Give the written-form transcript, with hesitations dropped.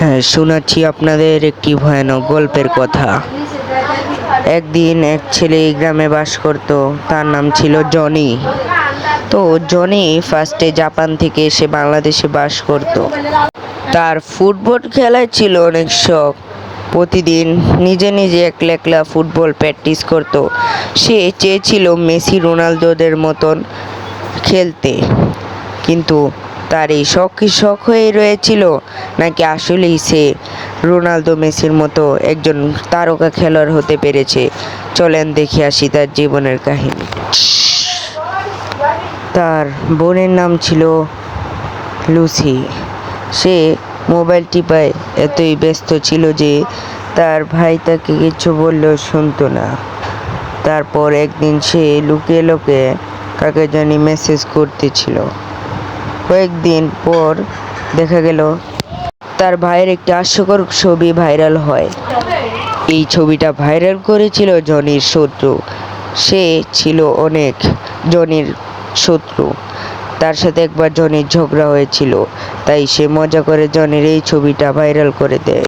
হ্যাঁ, শোনাচ্ছি আপনাদের একটি ভয়ানক গল্পের কথা। একদিন এক ছেলে এই গ্রামে বাস করত। তার নাম ছিল জনি। তো জনি ফার্স্টে জাপান থেকে এসে বাংলাদেশে বাস করত। তার ফুটবল খেলায় ছিল অনেক শখ। প্রতিদিন নিজে নিজে একলা একলা ফুটবল প্র্যাকটিস করত। সে চেয়েছিল মেসি রোনালদোদের মতন খেলতে, কিন্তু তার এই শখ কি শখ হয়ে রয়েছিল, নাকি আসলেই সে রোনালদো মেসির মতো একজন তারকা খেলোয়াড় হতে পেরেছে? চলেন দেখে আসি তার জীবনের কাহিনী। তার বোনের নাম ছিল লুসি। সে মোবাইল টিপায় এতই ব্যস্ত ছিল যে তার ভাই তাকে কিছু বললেও শুনতো না। তারপর একদিন সে লুকিয়ে লুকিয়ে কাকে জানি মেসেজ করতেছিল। কয়েকদিন পর দেখা গেল তার ভাইয়ের একটি হাস্যকর ছবি ভাইরাল হয়। এই ছবিটা ভাইরাল করেছিল জনির শত্রু। সে ছিল অনেক জনির শত্রু। তার সাথে একবার জনির ঝগড়া হয়েছিল, তাই সে মজা করে জনির এই ছবিটা ভাইরাল করে দেয়।